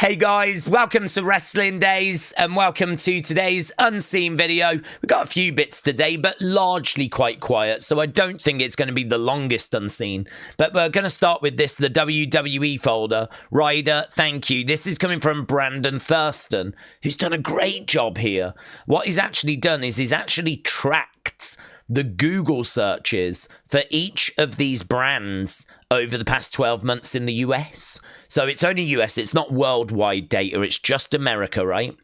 Hey guys, welcome to Wrestling Daze and welcome to today's unseen video. We've got a few bits today, but largely quite quiet, so I don't think it's going to be the longest unseen. But we're going to start with this, the WWE folder. Ryder, thank you. This is coming from Brandon Thurston, who's done a great job here. What he's actually done is he's actually tracked the Google searches for each of these brands over the past 12 months in the US. So it's only US, it's not worldwide data, it's just America, right?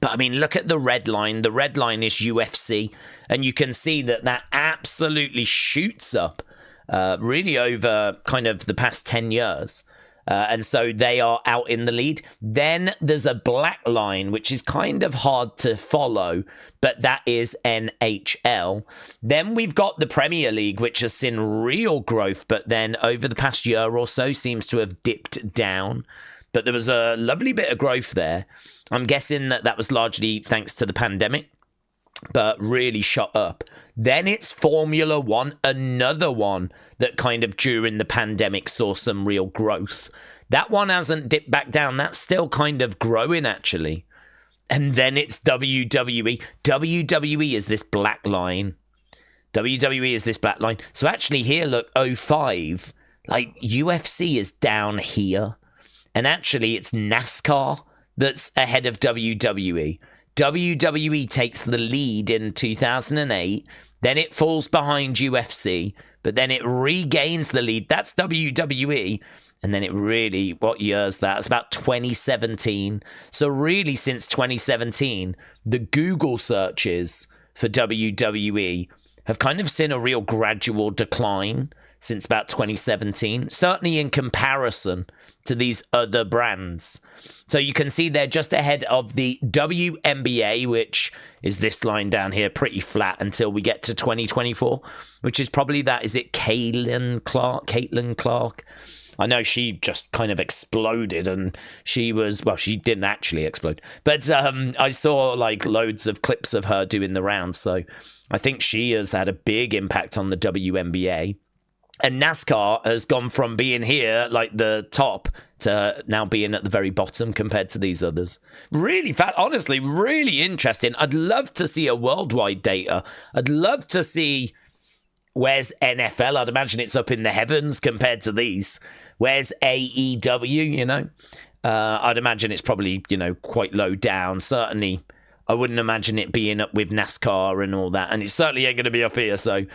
But I mean, look at the red line. The red line is UFC, and you can see that that absolutely shoots up really over kind of the past 10 years. And so they are out in the lead. Then there's a black line, which is kind of hard to follow, but that is NHL. Then we've got the Premier League, which has seen real growth, but then over the past year or so seems to have dipped down. But there was a lovely bit of growth there. I'm guessing that that was largely thanks to the pandemic, but really shot up. Then it's Formula One, another one that kind of during the pandemic saw some real growth. That one hasn't dipped back down. That's still kind of growing, actually. And then it's WWE. WWE is this black line. WWE is this black line. So actually here, look, 05, like UFC is down here. And actually it's NASCAR that's ahead of WWE. WWE takes the lead in 2008, then it falls behind UFC, but then it regains the lead. That's WWE. And then it really, what year is that? It's about 2017. So really since 2017, the Google searches for WWE have kind of seen a real gradual decline since about 2017, certainly in comparison to these other brands. So you can see they're just ahead of the WNBA, which is this line down here, pretty flat until we get to 2024, which is probably that. Is it Caitlin Clark? I know she just kind of exploded, and she was, well, she didn't actually explode, but I saw like loads of clips of her doing the rounds. So I think she has had a big impact on the WNBA. And NASCAR has gone from being here, like the top, to now being at the very bottom compared to these others. Really, honestly, really interesting. I'd love to see a worldwide data. I'd love to see where's NFL. I'd imagine it's up in the heavens compared to these. Where's AEW, you know? I'd imagine it's probably, you know, quite low down. Certainly, I wouldn't imagine it being up with NASCAR and all that. And it certainly ain't going to be up here, so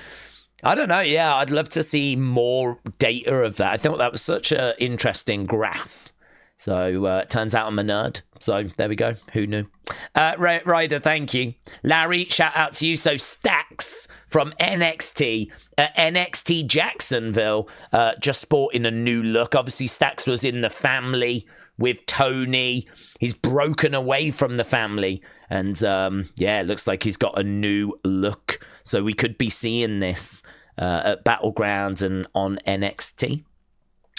I don't know. Yeah, I'd love to see more data of that. I thought that was such an interesting graph. So it turns out I'm a nerd. So there we go. Who knew? Ryder, thank you. Larry, shout out to you. So Stacks from NXT, NXT Jacksonville, just sporting a new look. Obviously, Stacks was in the family with Tony. He's broken away from the family. And yeah, it looks like he's got a new look. So we could be seeing this at Battlegrounds and on NXT.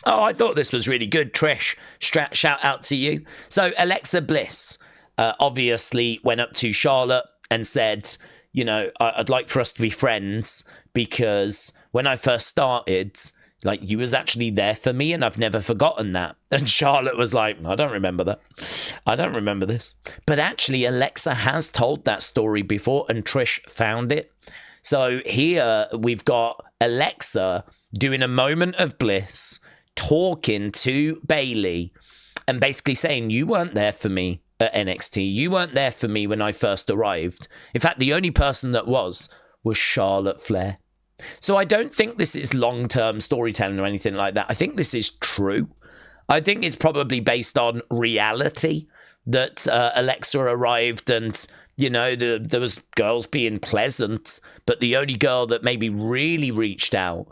Oh, I thought this was really good. Trish, shout out to you. So Alexa Bliss obviously went up to Charlotte and said, you know, I'd like for us to be friends because when I first started, like, you was actually there for me and I've never forgotten that. And Charlotte was like, I don't remember that. I don't remember this. But actually, Alexa has told that story before and Trish found it. So here we've got Alexa doing a moment of bliss, talking to Bayley and basically saying, you weren't there for me at NXT. You weren't there for me when I first arrived. In fact, the only person that was Charlotte Flair. So I don't think this is long-term storytelling or anything like that. I think this is true. I think it's probably based on reality that Alexa arrived and, you know, there was girls being pleasant, but the only girl that maybe really reached out,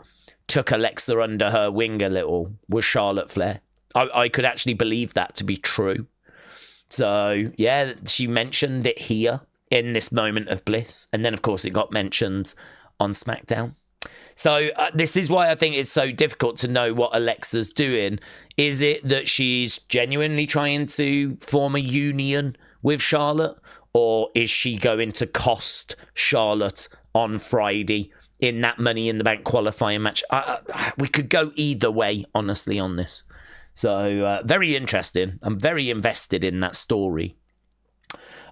took Alexa under her wing a little, was Charlotte Flair. I could actually believe that to be true. So, yeah, she mentioned it here in this moment of bliss. And then, of course, it got mentioned on SmackDown. So this is why I think it's so difficult to know what Alexa's doing. Is it that she's genuinely trying to form a union with Charlotte? Or is she going to cost Charlotte on Friday in that Money in the Bank qualifying match? We could go either way, honestly, on this. So very interesting. I'm very invested in that story.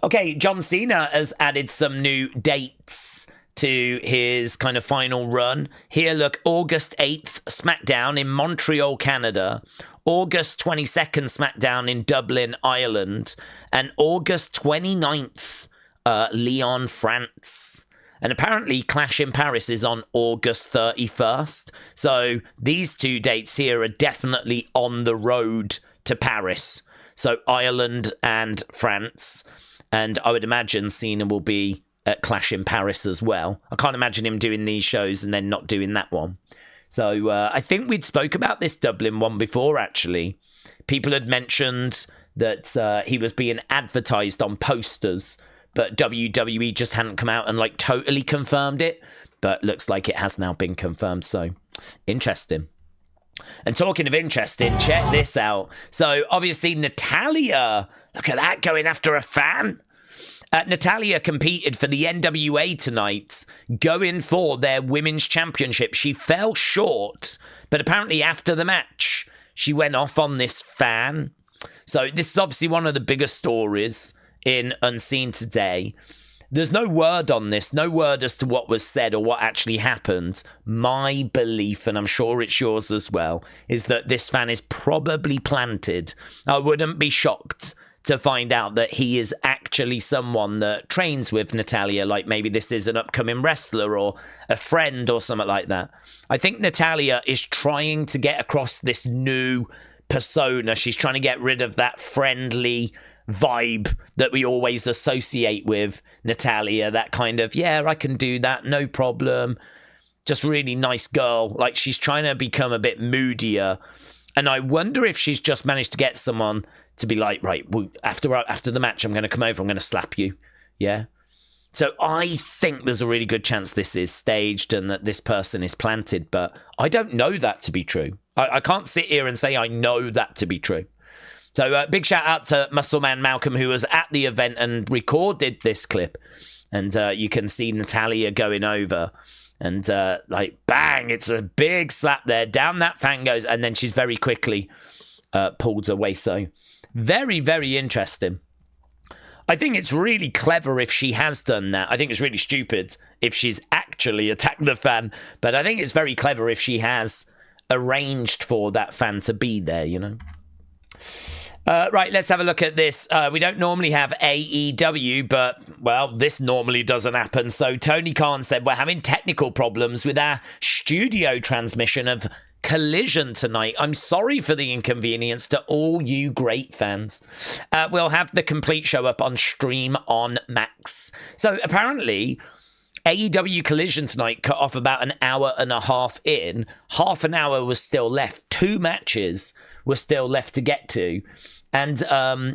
Okay, John Cena has added some new dates to his kind of final run. Here, look, August 8th, SmackDown in Montreal, Canada. August 22nd, SmackDown in Dublin, Ireland. And August 29th, Lyon, France. And apparently Clash in Paris is on August 31st. So these two dates here are definitely on the road to Paris. So Ireland and France. And I would imagine Cena will be at Clash in Paris as well. I can't imagine him doing these shows and then not doing that one. So I think we'd spoke about this Dublin one before, actually. People had mentioned that he was being advertised on posters, but WWE just hadn't come out and like totally confirmed it. But looks like it has now been confirmed. So interesting. And talking of interesting, check this out. So obviously Natalya, look at that, going after a fan. Natalya competed for the NWA tonight, going for their women's championship. She fell short, but apparently after the match, she went off on this fan. So this is obviously one of the biggest stories in Unseen today. There's no word on this, no word as to what was said or what actually happened. My belief, and I'm sure it's yours as well, is that this fan is probably planted. I wouldn't be shocked to find out that he is actually someone that trains with Natalya, like maybe this is an upcoming wrestler or a friend or something like that. I think Natalya is trying to get across this new persona. She's trying to get rid of that friendly vibe that we always associate with Natalya, that kind of, yeah, I can do that, no problem, just really nice girl. Like, she's trying to become a bit moodier, and I wonder if she's just managed to get someone to be like, right, well, after the match, I'm going to come over, I'm going to slap you, yeah? So I think there's a really good chance this is staged and that this person is planted, but I don't know that to be true. I can't sit here and say I know that to be true. So big shout out to Muscle Man Malcolm, who was at the event and recorded this clip. And you can see Natalya going over. And like, bang, it's a big slap there. Down that fan goes. And then she's very quickly pulled away. So very, very interesting. I think it's really clever if she has done that. I think it's really stupid if she's actually attacked the fan. But I think it's very clever if she has arranged for that fan to be there, you know. Right, let's have a look at this. We don't normally have AEW, but, well, this normally doesn't happen. So Tony Khan said, we're having technical problems with our studio transmission of Collision tonight. I'm sorry for the inconvenience to all you great fans. We'll have the complete show up on Stream on Max. So apparently AEW Collision tonight cut off about an hour and a half in. Half an hour was still left. 2 matches were still left to get to. And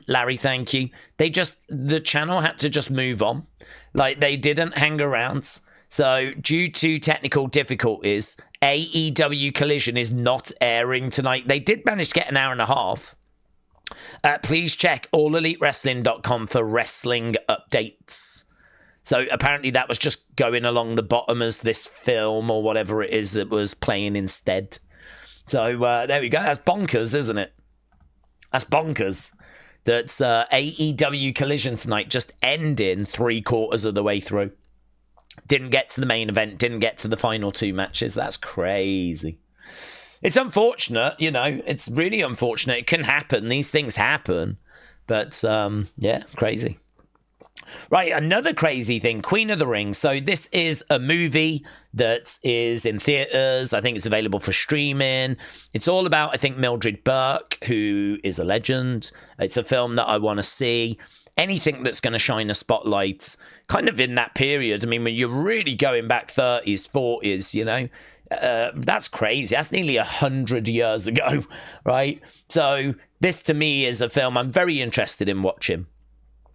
Larry, thank you. The channel had to just move on. Like, they didn't hang around. So due to technical difficulties, AEW Collision is not airing tonight. They did manage to get an hour and a half. Please check allelitewrestling.com for wrestling updates. So apparently that was just going along the bottom as this film or whatever it is that was playing instead. So there we go. That's bonkers, isn't it? That's bonkers. That's AEW Collision tonight just ending 3/4 of the way through. Didn't get to the main event. Didn't get to the final 2 matches. That's crazy. It's unfortunate, you know. It's really unfortunate. It can happen. These things happen. But, yeah, crazy. Right, another crazy thing, Queen of the Ring. So this is a movie that is in theaters. I think it's available for streaming. It's all about, I think, Mildred Burke, who is a legend. It's a film that I want to see. Anything that's going to shine a spotlight kind of in that period. I mean, when you're really going back 30s, 40s, you know, that's crazy. That's nearly 100 years ago, right? So this, to me, is a film I'm very interested in watching.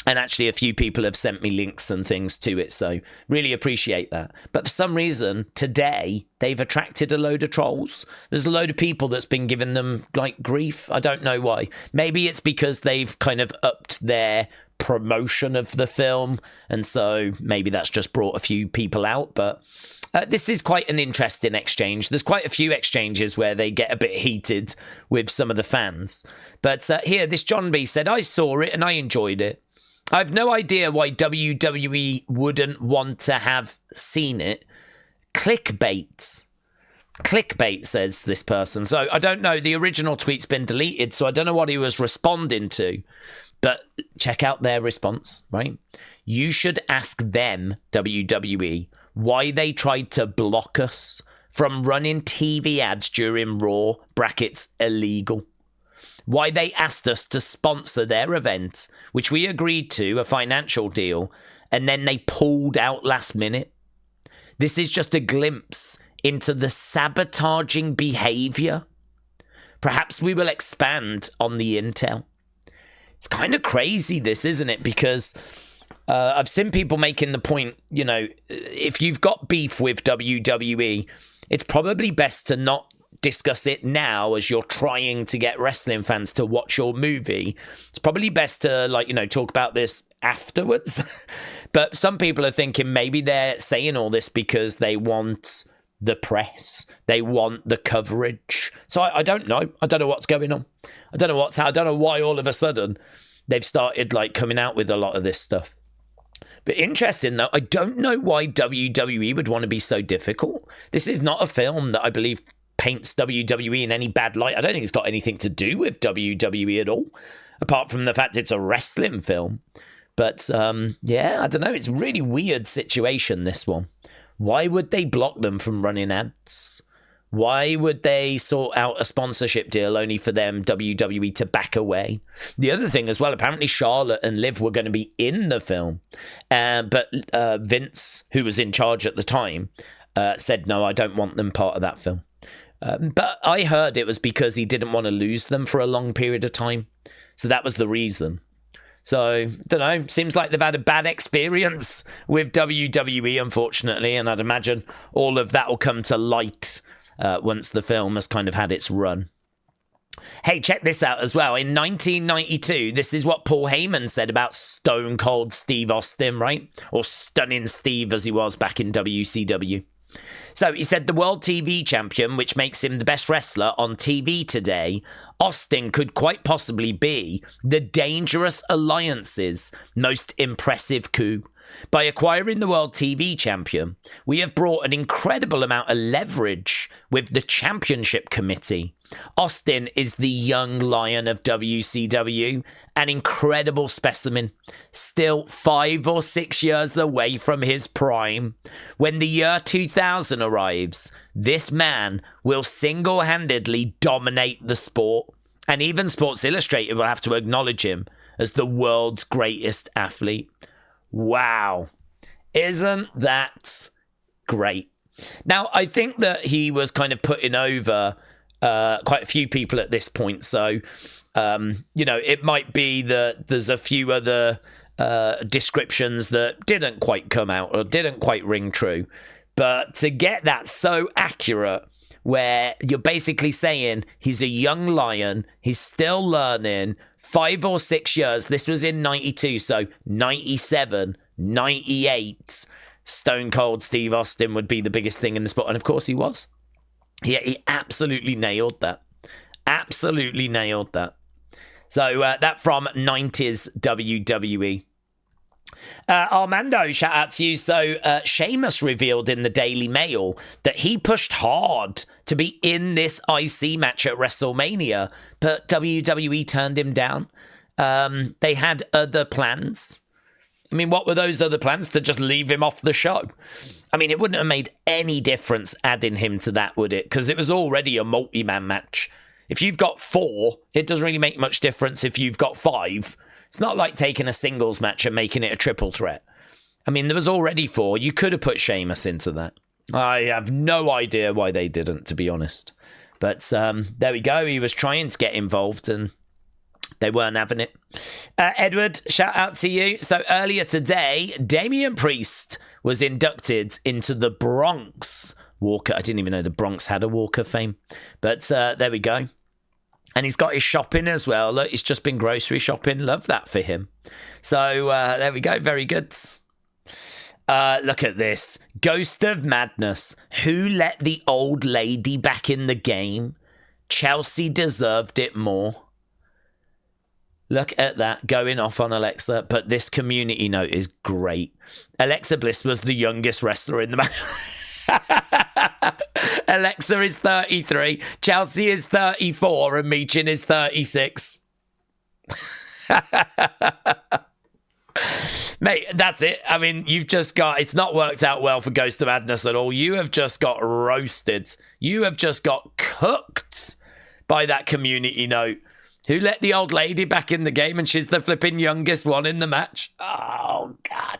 And actually, a few people have sent me links and things to it, so really appreciate that. But for some reason, today, they've attracted a load of trolls. There's a load of people that's been giving them, like, grief. I don't know why. Maybe it's because they've kind of upped their promotion of the film, and so maybe that's just brought a few people out. But This is quite an interesting exchange. There's quite a few exchanges where they get a bit heated with some of the fans. But here, this John B said, I saw it and I enjoyed it. I have no idea why WWE wouldn't want to have seen it. Clickbait. Clickbait, says this person. So I don't know. The original tweet's been deleted, so I don't know what he was responding to. But check out their response, right? You should ask them, WWE, why they tried to block us from running TV ads during Raw, brackets illegal. Why they asked us to sponsor their event, which we agreed to, a financial deal, and then they pulled out last minute. This is just a glimpse into the sabotaging behavior. Perhaps we will expand on the intel. It's kind of crazy, this, isn't it? Because I've seen people making the point, you know, if you've got beef with WWE, it's probably best to not discuss it now as you're trying to get wrestling fans to watch your movie. It's probably best to, like, you know, talk about this afterwards. But some people are thinking maybe they're saying all this because they want the press. They want the coverage. So I don't know. I don't know what's going on. I don't know why all of a sudden they've started like coming out with a lot of this stuff. But interesting though, I don't know why WWE would want to be so difficult. This is not a film that I believe paints WWE in any bad light. I don't think it's got anything to do with WWE at all, apart from the fact it's a wrestling film. But yeah, I don't know. It's a really weird situation, this one. Why would they block them from running ads? Why would they sort out a sponsorship deal only for them, WWE, to back away? The other thing as well, apparently Charlotte and Liv were going to be in the film. But Vince, who was in charge at the time, said, no, I don't want them part of that film. But I heard it was because he didn't want to lose them for a long period of time. So that was the reason. So, don't know, seems like they've had a bad experience with WWE, unfortunately, and I'd imagine all of that will come to light once the film has kind of had its run. Hey, check this out as well. In 1992, this is what Paul Heyman said about Stone Cold Steve Austin, right? Or Stunning Steve, as he was back in WCW. So he said the world TV champion, which makes him the best wrestler on TV today, Austin could quite possibly be the Dangerous Alliance's most impressive coup. By acquiring the world TV champion, we have brought an incredible amount of leverage with the championship committee. Austin is the young lion of WCW, an incredible specimen, still 5 or 6 years away from his prime. When the year 2000 arrives, this man will single-handedly dominate the sport, and even Sports Illustrated will have to acknowledge him as the world's greatest athlete. Wow. Isn't that great? Now, I think that he was kind of putting over quite a few people at this point. So, you know, it might be that there's a few other descriptions that didn't quite come out or didn't quite ring true. But to get that so accurate, where you're basically saying he's a young lion, he's still learning, 5 or 6 years, this was in 92, so 97, 98, Stone Cold Steve Austin would be the biggest thing in the sport, and of course he was. He absolutely nailed that. Absolutely nailed that. So that from 90s WWE. Armando, shout out to you. So Sheamus revealed in the Daily Mail that he pushed hard to be in this IC match at WrestleMania, but WWE turned him down. They had other plans. I mean, what were those other plans? To just leave him off the show? I mean, it wouldn't have made any difference adding him to that, would it? Because it was already a multi-man match. If you've got 4, it doesn't really make much difference if you've got 5. It's not like taking a singles match and making it a triple threat. I mean, there was already 4. You could have put Sheamus into that. I have no idea why they didn't, to be honest. But there we go. He was trying to get involved and they weren't having it. Edward, shout out to you. So earlier today, Damian Priest was inducted into the Bronx Walker. I didn't even know the Bronx had a Walk of Fame. But there we go. And he's got his shopping as well. Look, he's just been grocery shopping. Love that for him. So there we go. Very good. Look at this. Ghost of Madness. Who let the old lady back in the game? Chelsea deserved it more. Look at that, going off on Alexa. But this community note is great. Alexa Bliss was the youngest wrestler in the match. Alexa is 33. Chelsea is 34. And Michin is 36. Mate, that's it. I mean, you've just got... It's not worked out well for Ghost of Madness at all. You have just got roasted. You have just got cooked by that community note. Who let the old lady back in the game and she's the flipping youngest one in the match? Oh, God.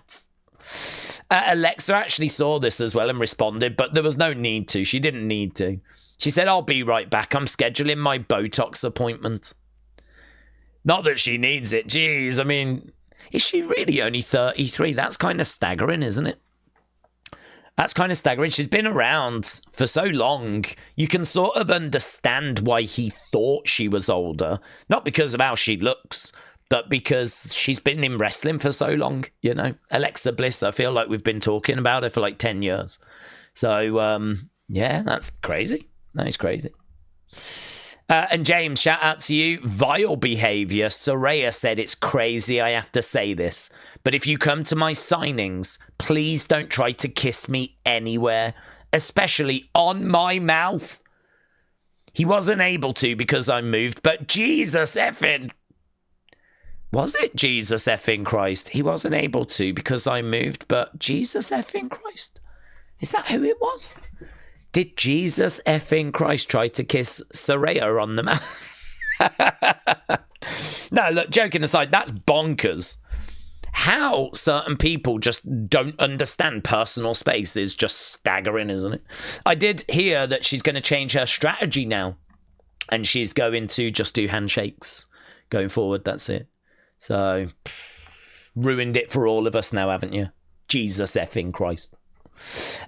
Alexa actually saw this as well and responded, but there was no need to. She didn't need to. She said, I'll be right back. I'm scheduling my Botox appointment. Not that she needs it. Jeez, I mean, is she really only 33? That's kind of staggering, isn't it? That's kind of staggering. She's been around for so long. You can sort of understand why he thought she was older. Not because of how she looks, but because she's been in wrestling for so long, you know. Alexa Bliss, I feel like we've been talking about her for like 10 years. So, yeah, that's crazy. That is crazy. And James, shout out to you. Vile behavior. Soraya said, it's crazy I have to say this, but if you come to my signings, please don't try to kiss me anywhere, especially on my mouth. He wasn't able to because I moved, but Jesus effing... Was it Jesus effing Christ? He wasn't able to because I moved, but Jesus effing Christ? Is that who it was? Did Jesus effing Christ try to kiss Soraya on the mouth? No, look, joking aside, that's bonkers. How certain people just don't understand personal space is just staggering, isn't it? I did hear that she's going to change her strategy now. And she's going to just do handshakes going forward, that's it. So, ruined it for all of us now, haven't you? Jesus effing Christ.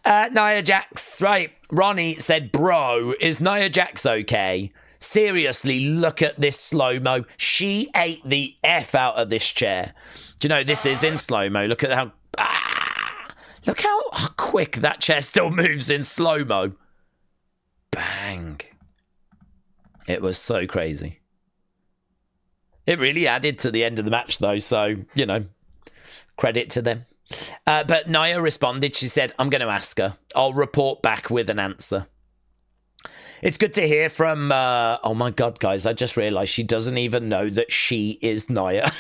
Nia Jax, right. Ronnie said, bro, is Nia Jax okay? Seriously, look at this slow-mo. She ate the F out of this chair. Do you know, this is in slow-mo. Look at how... look how quick that chair still moves in slow-mo. Bang. It was so crazy. It really added to the end of the match, though. So, you know, credit to them. But Nia responded. She said, I'm going to ask her. I'll report back with an answer. It's good to hear from... oh, my God, guys. I just realised she doesn't even know that she is Nia.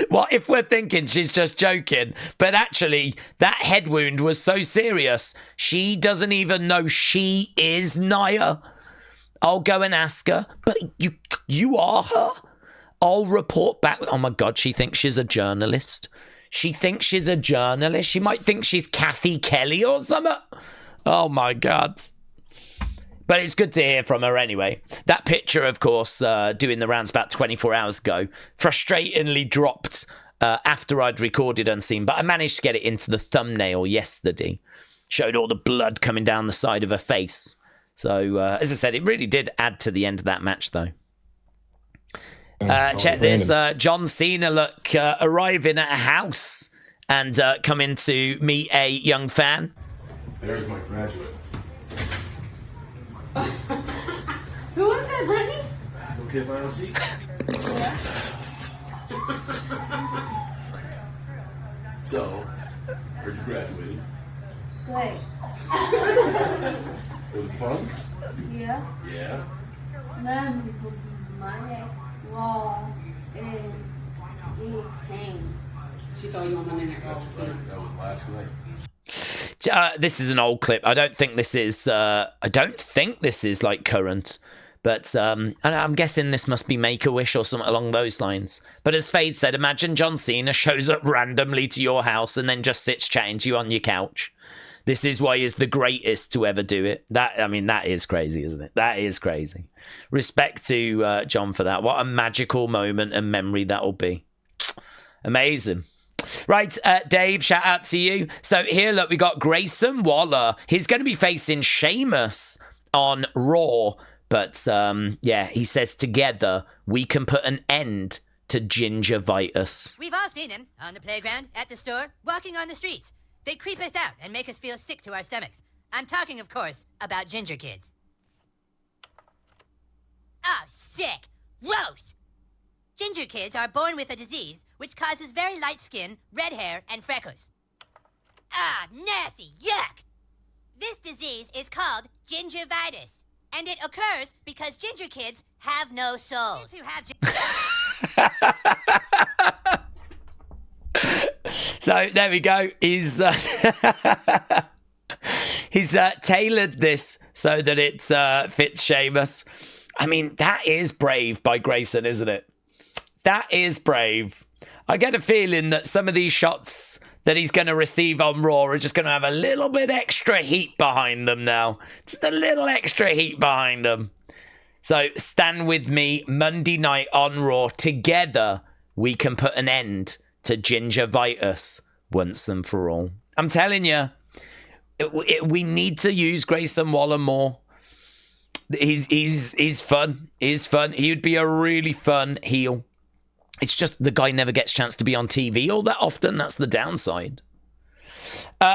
What if we're thinking she's just joking? But actually, that head wound was so serious. She doesn't even know she is Nia. I'll go and ask her. But you are her. I'll report back. Oh, my God. She thinks she's a journalist. She thinks she's a journalist. She might think she's Kathy Kelly or something. Oh, my God. But it's good to hear from her anyway. That picture, of course, doing the rounds about 24 hours ago, frustratingly dropped after I'd recorded Unseen, but I managed to get it into the thumbnail yesterday. Showed all the blood coming down the side of her face. So, as I said, it really did add to the end of that match, though. Check this. John Cena, arriving at a house and coming to meet a young fan. There's my graduate. Who was that, Brittany? It's okay if I have a seat? So, heard you graduated. Wait. Was it fun? Yeah. Yeah. Then my wall in pain. She saw you on Monday Night Raw. That's right. That was last night. This is an old clip. I don't think this is like current, but I'm guessing this must be Make-A-Wish or something along those lines. But as Fade said, imagine John Cena shows up randomly to your house and then just sits chatting to you on your couch. This is why he's the greatest to ever do it. That is crazy, isn't it? That is crazy. Respect to John for that. What a magical moment and memory that'll be. Amazing. Right, Dave, shout out to you. So here, look, we got Grayson Waller. He's going to be facing Sheamus on Raw. But, yeah, he says together we can put an end to gingivitis. We've all seen them on the playground, at the store, walking on the streets. They creep us out and make us feel sick to our stomachs. I'm talking, of course, about ginger kids. Oh, sick! Gross! Ginger kids are born with a disease which causes very light skin, red hair, and freckles. Ah, nasty! Yuck! This disease is called gingivitis, and it occurs because ginger kids have no souls. Kids who have So there we go. He's tailored this so that it fits Sheamus. I mean, that is brave by Grayson, isn't it? That is brave. I get a feeling that some of these shots that he's going to receive on Raw are just going to have a little bit extra heat behind them now. Just a little extra heat behind them. So stand with me Monday night on Raw. Together, we can put an end to gingivitis once and for all. I'm telling you, we need to use Grayson Waller more. He's fun. He's fun. He would be a really fun heel. It's just the guy never gets a chance to be on TV all that often. That's the downside.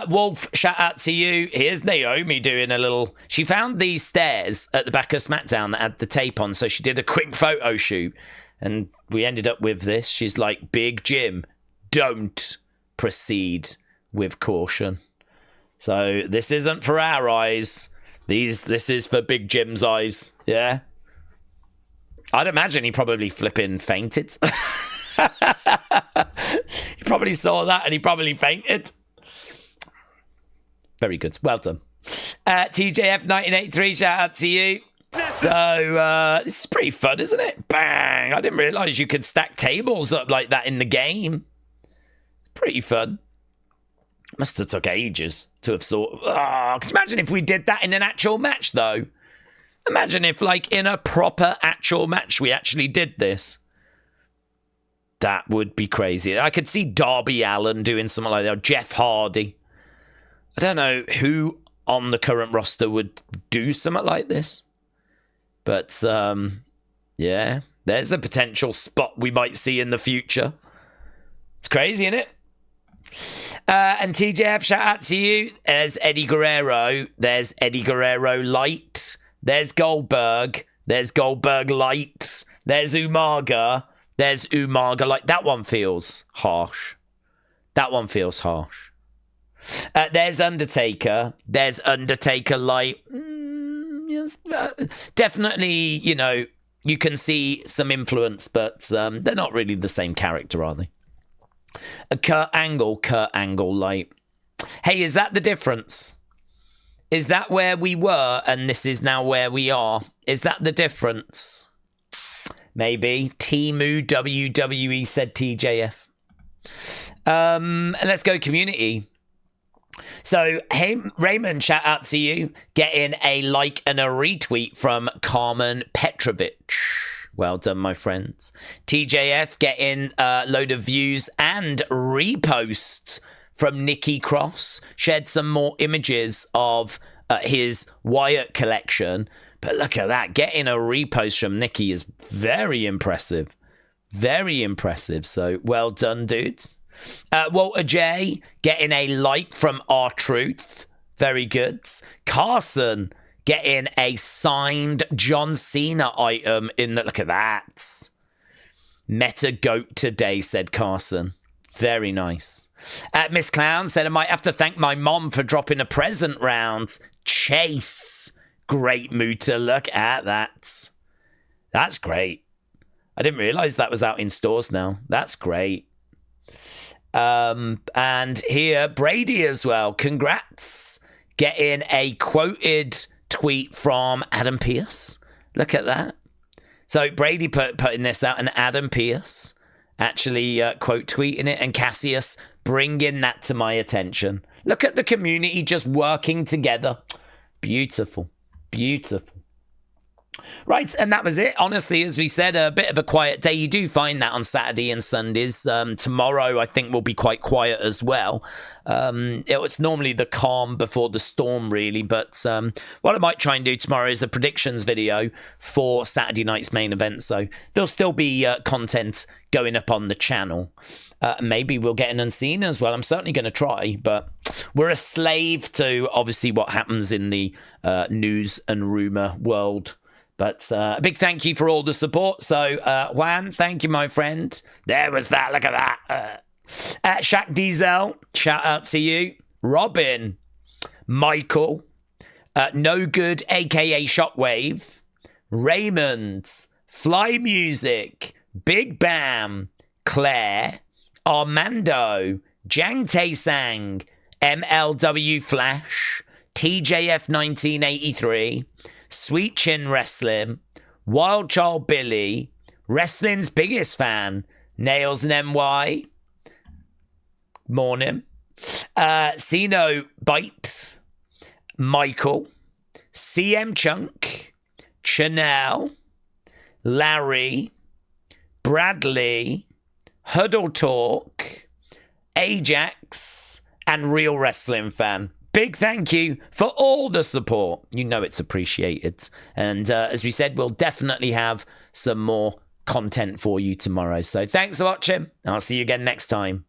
Wolf, shout out to you. Here's Naomi doing a little... She found these stairs at the back of SmackDown that had the tape on, so she did a quick photo shoot. And we ended up with this. She's like, Big Jim, don't proceed with caution. So this isn't for our eyes. This is for Big Jim's eyes. Yeah. I'd imagine he probably flipping fainted. He probably saw that and he probably fainted. Very good. Well done. TJF1983, shout out to you. So, this is pretty fun, isn't it? Bang! I didn't realise you could stack tables up like that in the game. It's pretty fun. Must have took ages to have thought. Oh, can you imagine if we did that in an actual match, though? Imagine if, like, in a proper actual match, we actually did this. That would be crazy. I could see Darby Allin doing something like that. Or Jeff Hardy. I don't know who on the current roster would do something like this. But, yeah. There's a potential spot we might see in the future. It's crazy, isn't it? And TJF, shout out to you. There's Eddie Guerrero. There's Eddie Guerrero Light. There's Goldberg. There's Goldberg Light. There's Umaga. There's Umaga Light. That one feels harsh. That one feels harsh. There's Undertaker. There's Undertaker Light. Yes, definitely, you know, you can see some influence, but they're not really the same character, are they? Kurt Angle Light. Hey, is that the difference? Is that where we were and this is now where we are? Is that the difference? Maybe. Timu WWE, said TJF. Let's go community. So, hey, Raymond, shout out to you. Getting a like and a retweet from Carmen Petrovich. Well done, my friends. TJF getting a load of views and reposts from Nikki Cross. Shared some more images of his Wyatt collection. But look at that. Getting a repost from Nikki is very impressive. Very impressive. So, well done, dudes. Walter J getting a like from R-Truth. Very good. Carson getting a signed John Cena item in the... Look at that. Meta goat today, said Carson. Very nice. Miss Clown said, I might have to thank my mom for dropping a present round. Chase. Great mood to look at that. That's great. I didn't realise that was out in stores now. That's great. And here, Brady as well. Congrats. Getting a quoted tweet from Adam Pearce. Look at that. So Brady putting this out and Adam Pearce actually quote tweeting it, and Cassius bringing that to my attention. Look at the community just working together. Beautiful. Beautiful. Right, and that was it. Honestly, as we said, a bit of a quiet day. You do find that on Saturday and Sundays. Tomorrow, I think, will be quite quiet as well. It's normally the calm before the storm, really. But what I might try and do tomorrow is a predictions video for Saturday night's main event. So there'll still be content going up on the channel. Maybe we'll get an unseen as well. I'm certainly going to try, but we're a slave to, obviously, what happens in the news and rumour world. But a big thank you for all the support. So, Juan, thank you, my friend. There was that. Look at that. Shaq Diesel, shout out to you. Robin, Michael, No Good, a.k.a. Shockwave, Raymond, Fly Music, Big Bam, Claire, Armando, Jang Tae-sang, MLW Flash, TJF 1983, Sweet Chin Wrestling, Wild Child Billy, Wrestling's Biggest Fan, Nails and NY, Morning, Ceno Bite, Michael, CM Chunk, Chanel, Larry, Bradley, Huddle Talk, Ajax, and Real Wrestling Fan. Big thank you for all the support. You know it's appreciated. And as we said, we'll definitely have some more content for you tomorrow. So thanks for watching. I'll see you again next time.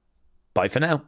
Bye for now.